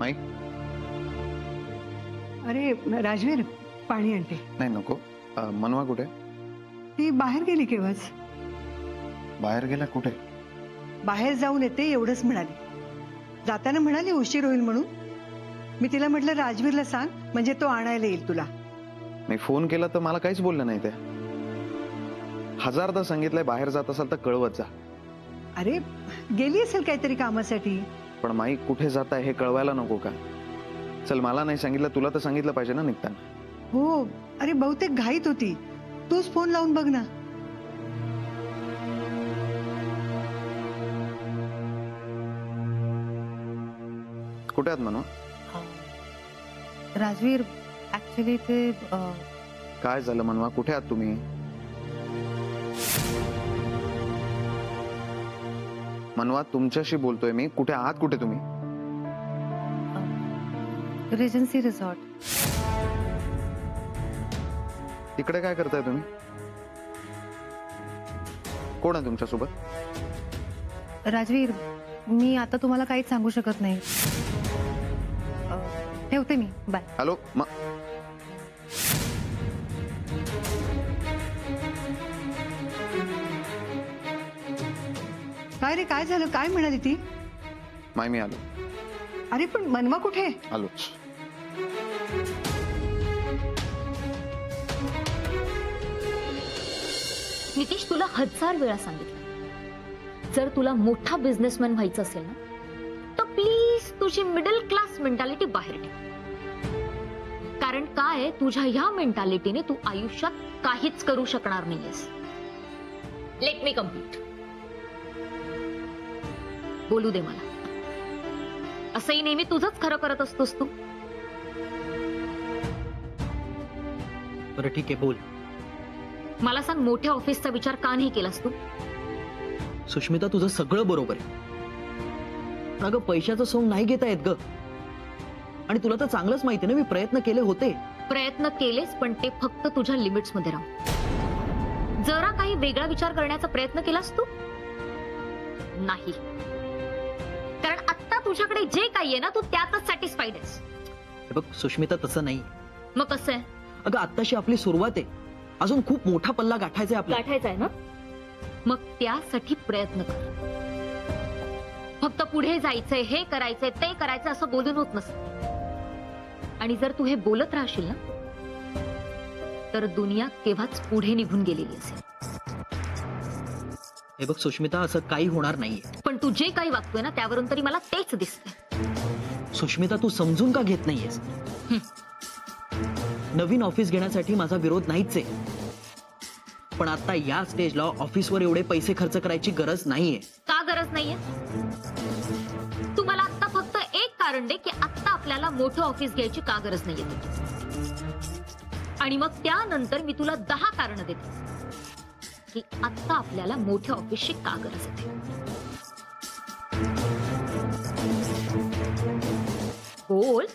माई अरे राजवीर पाणी आणते. नाही नको. मनवा कुठे? ती बाहेर गेली केव्हाच. बाहेर गेला कुठे? बाहेर जाऊन येते एवढंच म्हणाली. जाताना म्हणाली उशीर होईल म्हणून. मी तिला म्हटलं राजवीरला सांग म्हणजे तो आणायला येईल तुला. मी फोन केला तर मला काहीच बोललं नाही. ते हजारदा सांगितलंय बाहेर जात असाल तर कळवत जा. अरे गेली असेल काहीतरी कामासाठी. पण माई कुठे जात आहे हे कळवायला नको का? चल मला नाही सांगितलं तुला तर सांगितलं पाहिजे ना निघताना. हो अरे बहुतेक घाईत होती. तूच फोन लावून बघ ना. कुठे आहात म्हणून? राजवीर ऍक्च्युली ते काय झालं मनवा? कुठे आहात तुम्ही? मनवा तुमच्याशी बोलतोय मी. कुठे आहात? कुठे तुम्ही? Regency resort. तिकडे काय करताय तुम्ही? कोण आहे तुमच्यासोबत? राजवीर मी आता तुम्हाला काहीच सांगू शकत नाही. ठेवते मी. बाय. हॅलो. काय रे काय झालं? काय म्हणाली ती? माय मी आलो. अरे पण मनवा कुठे? आलोच. नितीश तुला 1000 वेळा सांगितलं जर तुला मोठा बिझनेसमॅन व्हायचं असेल ना तर प्लीज तुझी मिडल क्लास मेंटॅलिटी बाहेर ठेव. कारण काय तुझ्या ह्या मेंटॅलिटीने तू आयुष्यात काहीच करू शकणार नाहीयेस. Let me complete. बोलू दे मला. असंही नेहमी तुझंच खरं करत असतोस तू. बरं ठीक आहे बोल. मला सांग मोठ्या ऑफिसचा विचार का नाही केलास तू? सुष्मिता तुझं सगळं बरोबर आहे. पण अगं पैशाचं सोंग नाही घेता येत ग. आणि तुला तर चांगलंच माहिती ना मी प्रयत्न केले होते. प्रयत्न केलेस पण ते फक्त तुझ्या लिमिट्स मध्ये राहून. जरा काही वेगळा विचार करण्याचा प्रयत्न केलास तू? नाही. कारण आता तुझ्याकडे जे काही आहे ना तू त्यातच सॅटिस्फाईड आहेस. बघ सुष्मिता तसं नाही. मग कसं आहे? अगं आत्ताशी आपली सुरुवात आहे. अजून खूप मोठा पल्ला गाठायचा आहे आपल्याला. गाठायचा आहे ना मग त्यासाठी प्रयत्न कर. फक्त पुढे जायचंय हे करायचंय ते करायचं असं बोलून होत नसतं. आणि जर तू हे बोलत राहशील ना तर दुनिया केव्हाच पुढे निघून गेलेली असेल. हे बघ सुष्मिता असं काही होणार नाहीये. पण तू जे काही वागतोय ना त्यावरून तरी मला तेच दिसतंय. सुष्मिता तू समजून का घेत नाहीयेस? नवीन ऑफिस घेण्यासाठी माझा विरोध नाहीच आहे. पण आता या स्टेजला ऑफिसवर एवढे पैसे खर्च करायची गरज नाहीये. का गरज नाहीये? तुम्हाला आता फक्त एक कारण दे की आता आपल्याला मोठं ऑफिस घ्यायची का गरज नाहीये. आणि मग त्यानंतर मी तुला 10 कारणं देते की आता आपल्याला मोठ्या ऑफिसची का गरज आहे. बोल.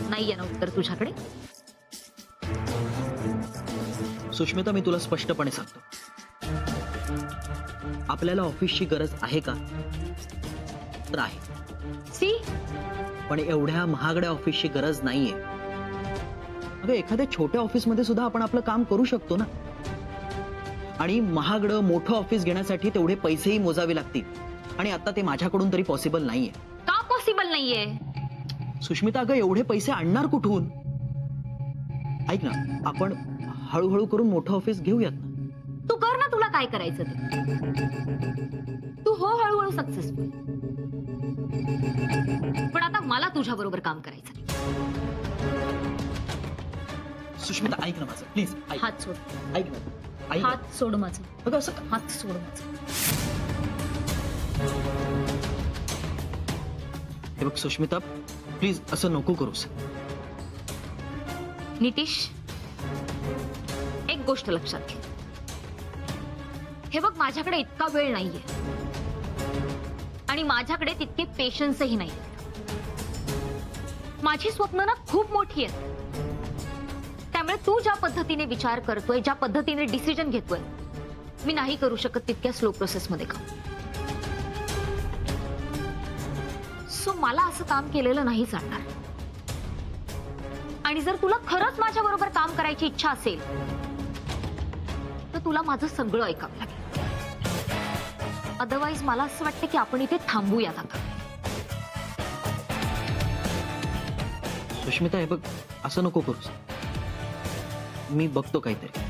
नाहीये ना उत्तर तुझ्याकडे? सुष्मिता मी तुला स्पष्टपणे सांगतो. आपल्याला ऑफिसची गरज आहे का? तर आहे. सी पण एवढ्या महागड्या ऑफिसची गरज नाहीये. अगं एखाद्या छोट्या ऑफिसमध्ये सुद्धा आपण आपलं काम करू शकतो ना. आणि महागडं मोठं ऑफिस घेण्यासाठी तेवढे पैसेही मोजावे लागतील. आणि आता ते माझ्याकडून तरी पॉसिबल नाहीये. का पॉसिबल नाहीये? सुष्मिता अगं एवढे पैसे आणणार कुठून? ऐक ना आपण हळूहळू करून मोठं ऑफिस घेऊयात ना. तू कर ना तुला काय करायचं ते. तू हो हळूहळू सक्सेसफुल. पण आता मला तुझ्या बरोबर काम करायचं. सुष्मिता ऐक ना माझं प्लीज. हात सोड. ऐक ना. हात सोड माझं. अगं असं हात सोड माझं. हे बघ सुष्मिता प्लीज असं नको करूस. नितीश एक गोष्ट लक्षात घे. हे बघ माझ्याकडे इतका वेळ नाहीये आणि माझ्याकडे तितके पेशन्सही नाही. माझी स्वप्न ना खूप मोठी आहेत. त्यामुळे तू ज्या पद्धतीने विचार करतोय ज्या पद्धतीने डिसिजन घेतोय मी नाही करू शकत तितक्या स्लो प्रोसेस मध्ये काम. सो मला असं काम केलेलं नाही चालणार. आणि जर तुला खरंच माझ्या बरोबर काम करायची इच्छा असेल तर तुला माझं सगळं ऐकावं लागेल. अदरवाईज मला असं वाटतं की आपण इथे थांबूयात आता. सुष्मिता, हे बघ, असं नको करूस. मी बघतो काहीतरी.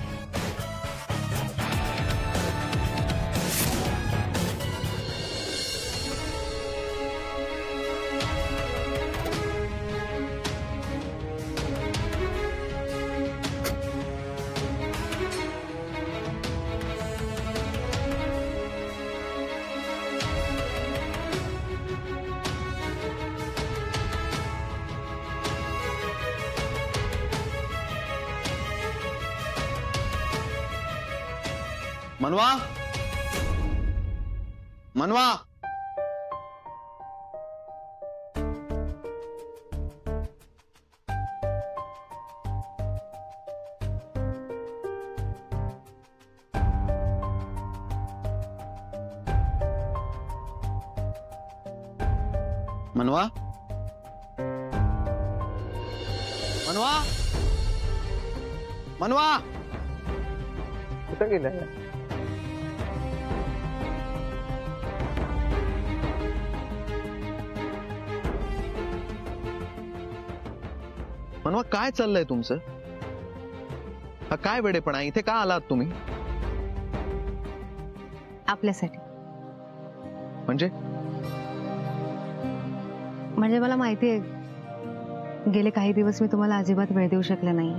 मनवा, मनवा, मनवा, मनवा, मनवा, कुठं गेलाय? मनवा, काय चाललंय तुमचं? हा काय वेडेपणा? इथे का आलात तुम्ही? आपल्यासाठी. म्हणजे मला माहिती आहे गेले काही दिवस मी तुम्हाला अजिबात वेळ देऊ शकले नाही.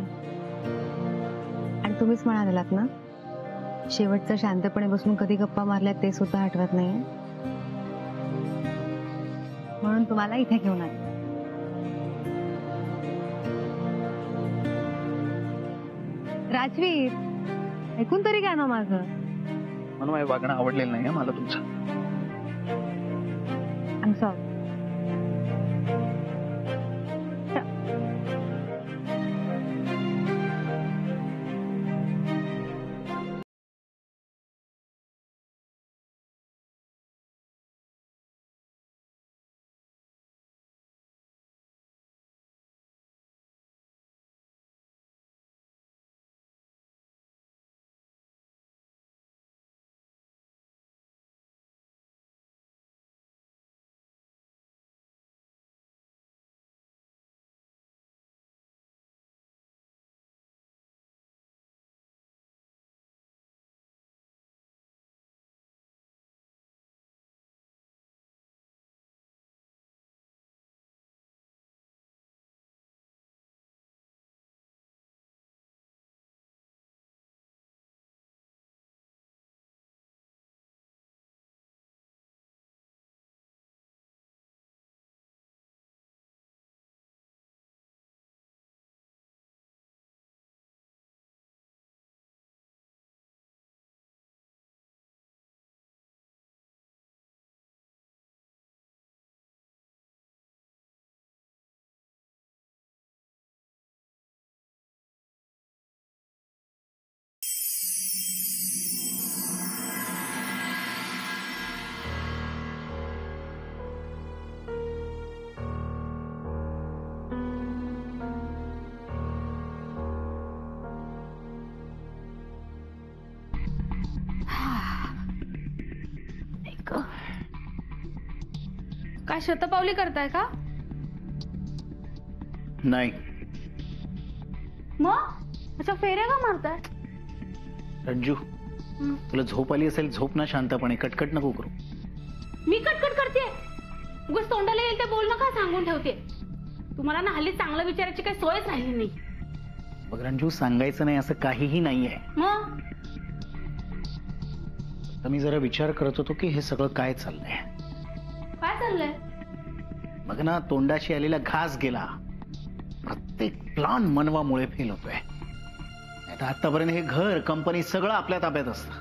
आणि तुम्हीच म्हणालात ना, शेवटचं शांतपणे बसून कधी गप्पा मारल्यात ते सुद्धा आठवत नाही. म्हणून तुम्हाला इथे घेऊन आले. राजवीर, ऐकून तरी घ्या ना माझं. मनवा, हे वागणं आवडलेलं नाही मला तुमचं. I am sorry. काय शतपावली करताय का? नाही. मग अच्छा, फेऱ्या का मारताय? रंजू, तुला झोप आली असेल, झोप ना शांतपणे. कटकट नको करू. मी कटकट करते? उगाच तोंडाला येईल ते बोल नका, सांगून ठेवते. तुम्हाला ना हल्ली चांगलं विचारायची काही सोयच राहिली नाही. बघ रंजू, सांगायचं नाही असं काहीही नाहीये. मग तर मी जरा विचार करत होतो की हे सगळं काय चाललंय. काय चाललंय? बघ ना, तोंडाशी आलेला घास गेला. प्रत्येक प्लान मनवामुळे फेल होतोय. नाहीतर आतापर्यंत हे घर, कंपनी सगळं आपल्या ताब्यात असतं.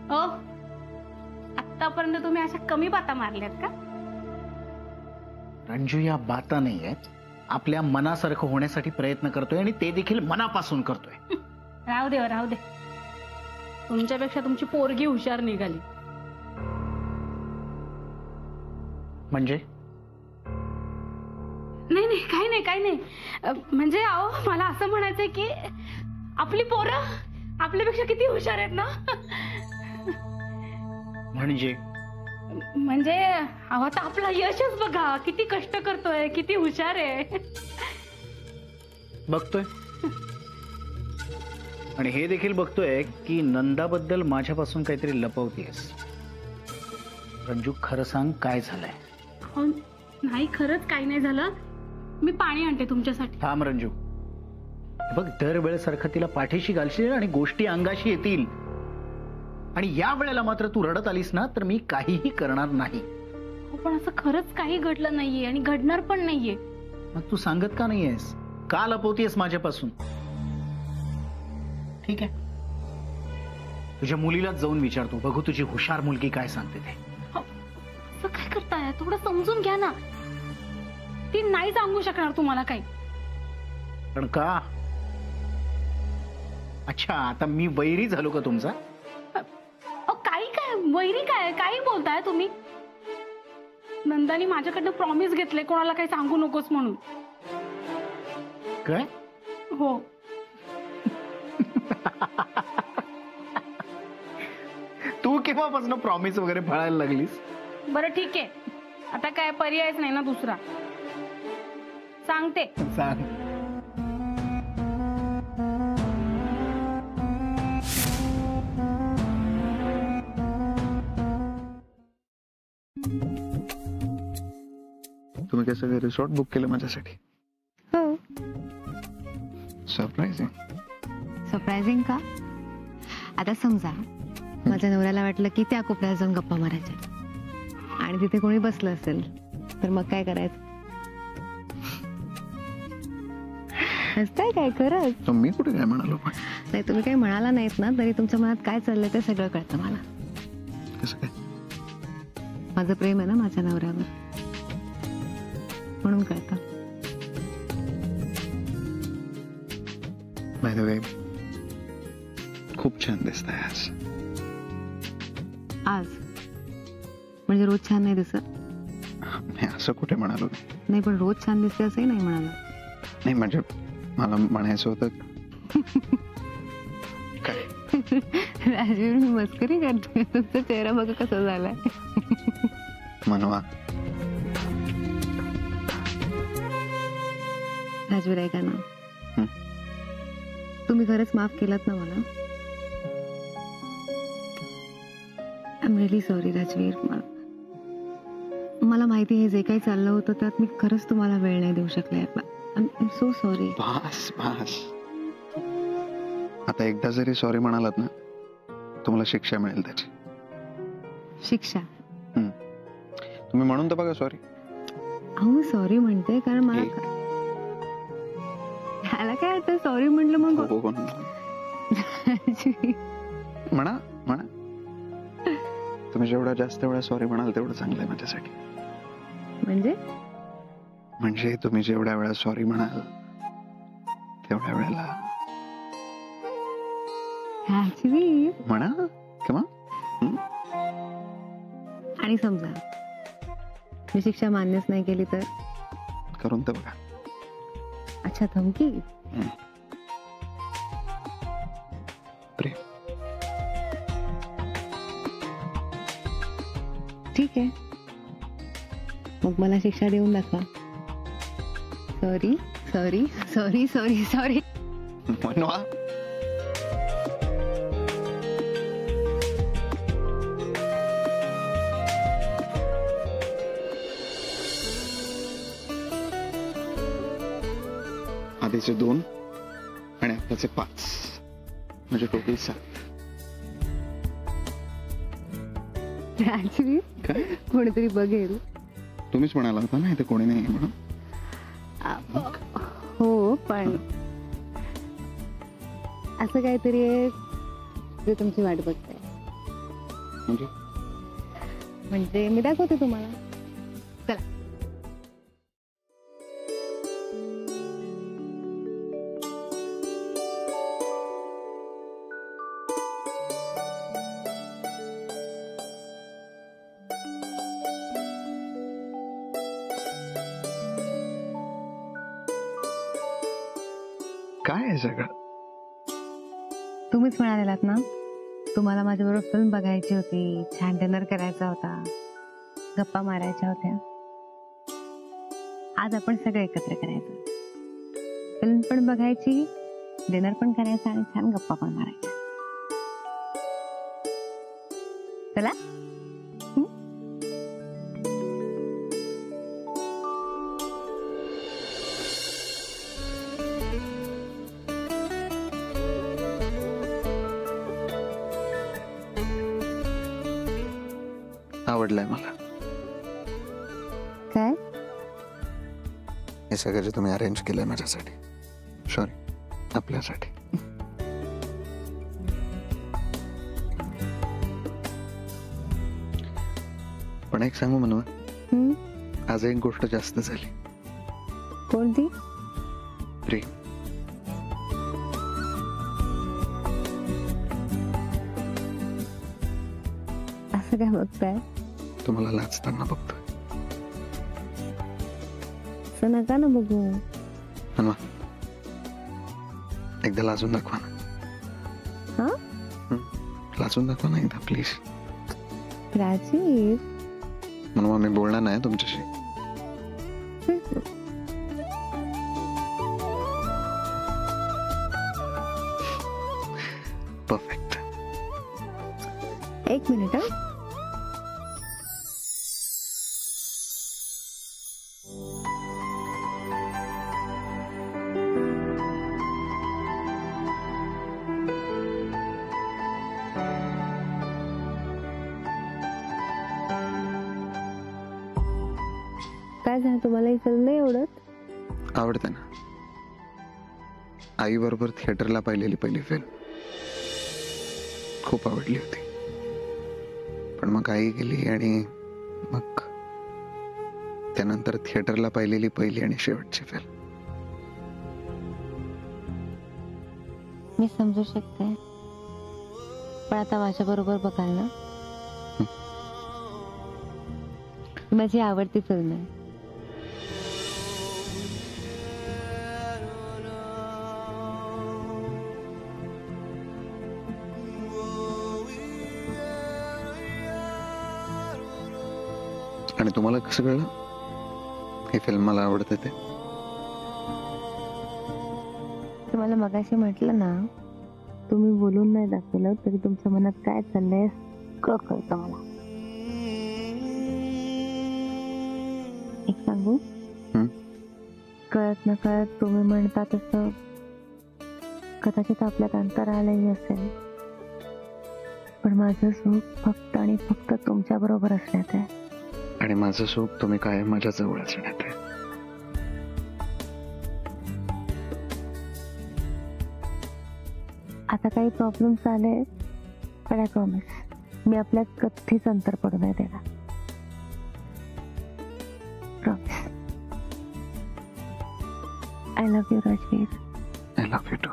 हो, आतापर्यंत तुम्ही अशा कमी बाता मारल्यात का? रंजू, या बाता नाही आहेत. आपल्या मनासारखं होण्यासाठी प्रयत्न करतोय आणि ते देखील मनापासून करतोय. राहू दे, राहू दे. तुमच्यापेक्षा तुमची पोरगी हुशार निघाली. म्हणजे नाही नाही काही नाही म्हणजे अहो मला असं म्हणायचंय की आपली पोरं आपल्यापेक्षा किती हुशार आहेत ना. म्हणजे अहो आता आपला यशच बघा, किती कष्ट करतोय, किती हुशार आहे. बघतोय आणि हे देखील बघतोय की नंदाबद्दल माझ्यापासून काहीतरी लपवतेस. रंजू खरं सांग, काय झालंय? अहो, नाही खरंच काही नाही झालं. मी पाणी आणते तुमच्यासाठी. थांब रंजू, बघ दरवेळेसारखं तिला पाठीशी घालशील आणि गोष्टी अंगाशी येतील, आणि या वेळेला मात्र तू रडत आलीस ना तर मी काहीही करणार नाही. पण असं खरंच काही घडलं नाहीये आणि घडणार पण नाहीये. मग तू सांगत का नाहीयेस? का लपवतेस माझ्यापासून? ठीक आहे, तुझ्या मुलीलाच जाऊन विचारतो, बघू तुझी हुशार मुलगी काय सांगते ते. असं काय करताय? थोडं समजून घ्या ना. ती नाही सांगू शकणार तुम्हाला काही. पण का? अच्छा, आता मी वैरी झालो का तुमचा? काही काय वैरी काय, काही बोलताय तुम्ही? नंदानी माझ्याकडनं प्रॉमिस घेतले कोणाला काही सांगू नकोस म्हणून. काय? हो. तू केव्हापासून प्रॉमिस वगैरे फळायला लागलीस? बरं ठीक आहे, आता काय पर्यायच नाही ना दुसरा. सांगते. सांग. तुम्ही काय सगळे रिसॉर्ट बुक केलं माझ्यासाठी? हो. सरप्राईजिंग. सरप्रायझिंग का? आता समजा माझ्या नवऱ्याला वाटलं की त्या कोपऱ्यात जाऊन गप्पा मारायच्या आणि तिथे कोणी बसलं असेल तर मग काय करायचं? हसताय काय? खरंच? मी कुठे काय म्हणालो? पण नाही, तुम्ही काही म्हणाला नाहीत ना तरी तुमच्या मनात काय चाललंय ते सगळं कळतं मला. कसं काय? माझं प्रेम आहे ना माझ्या नवऱ्यावर, म्हणून कळतं. बाय द वे, खूप छान दिसताय आज. आज म्हणजे रोज छान नाही दिसत? मी असं कुठे म्हणालो? नाही, पण रोज छान दिसते असंही नाही म्हणाला. नाही म्हणजे मला म्हणायचं होतं. काय राजवीर, मी मस्करी करते. तुमचा चेहरा बघा कसा झालाय. मनवा. राजवीर ऐका ना, तुम्ही खरंच माफ केलात ना मला? I am really sorry Rajveer. मला माहिती आहे जे काही चाललं होतं त्यात मी खरंच तुम्हाला वेळ नाही देऊ शकले. I am so sorry. बस बस, आता एकदा जरी सॉरी म्हणालात ना तुम्हाला शिक्षा मिळेल त्याची. शिक्षा? तुम्ही म्हणून तर बघा सॉरी. अहो मी सॉरी म्हणते कारण मला ह्याला काय आता सॉरी म्हटलं मग. म्हणा म्हणा, तुम्ही जेवढा जास्त वेळा सॉरी म्हणाल तेवढं चांगलं आहे माझ्यासाठी. म्हणजे तुम्ही जेवढ्या वेळा सॉरी म्हणाल तेवढ्या वेळेला म्हणा किंवा. आणि समजा मी शिक्षा मान्यच नाही केली तर? करून तर बघा. अच्छा, धमकी? प्रेम. ठीक आहे, मग मला शिक्षा देऊन दाखवा. Sorry sorry sorry sorry sorry. मनवा. आधीचे 2 आणि आताचे 5 म्हणजे टोटल 7. राजवीर, काय? कोणीतरी बघेल. तुम्हीच म्हणाला होता ना इथे कोणी नाही म्हणून. हो, पण असं काहीतरी आहे जे तुमची वाट बघताय. म्हणजे मी दाखवते तुम्हाला. चला. काय आहे सगळं? तुम्हीच म्हणालेलात ना तुम्हाला माझ्याबरोबर फिल्म बघायची होती, छान डिनर करायचा होता, गप्पा मारायच्या होत्या. आज आपण सगळे एकत्र करायचं. फिल्म पण बघायची, डिनर पण करायचा आणि छान गप्पा पण मारायच्या. चला. आवडलंय मला काय? हे सगळं जे तुम्ही अरेंज केलंय माझ्यासाठी, सॉरी आपल्यासाठी. पण एक सांगू म्हणून आज एक गोष्ट जास्त झाली. कोणती? प्रेम. असं काय बघताय? तुम्हाला लाजताना बघतोय. असं नका ना बघू. म्हणवा एकदा लाजून दाखवा ना. हा? लाजून दाखवा ना एकदा प्लीज. राजीव, म्हणवा मी बोलणार नाही तुमच्याशी. परफेक्ट. एक मिनिट. काय झालं, तुम्हाला ही फिल्म नाही आवडत? आवडते ना. आई बरोबर थिएटरला पाहिलेली पहिली फिल्म खूप आवडली होती. पण मग आई गेली आणि मग त्यानंतर थिएटरला पाहिलेली पहिली आणि शेवटची फिल्म. मी समजू शकते, पण आता माझ्या बरोबर बघाल ना? माझी आवडती फिल्म आहे. आणि तुम्हाला कसं कळलं ही फिल्म मला आवडते ते? तुम्हाला मगाशी म्हटलं ना, तुम्ही बोलून नाही दाखवलं तरी तुमच्या मनात काय चाललंय कळतं मला. एक सांगू? कळत नकळत तुम्ही म्हणता तसं कदाचित आपल्यात अंतर आलंही असेल, पण माझं सुख फक्त आणि फक्त तुमच्या बरोबर असण्यात आहे. आणि माझं सुख तुम्ही काय माझ्या जवळ असण्यात आहे. आता काही प्रॉब्लेम्स आले, पण आय प्रॉमिस मी आपल्यात कधीच अंतर पडू नाही देणार. Promise. I love you Rajveer. I love you too.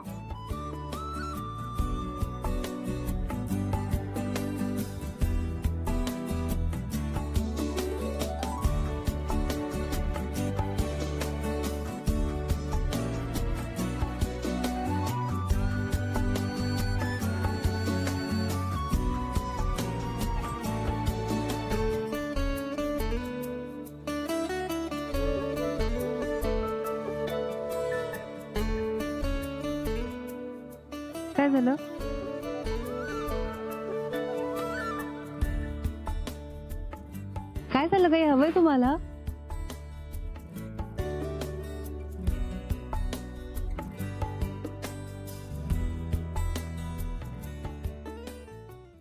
काय झालं? काय झालं? काही हवंय तुम्हाला?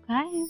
काय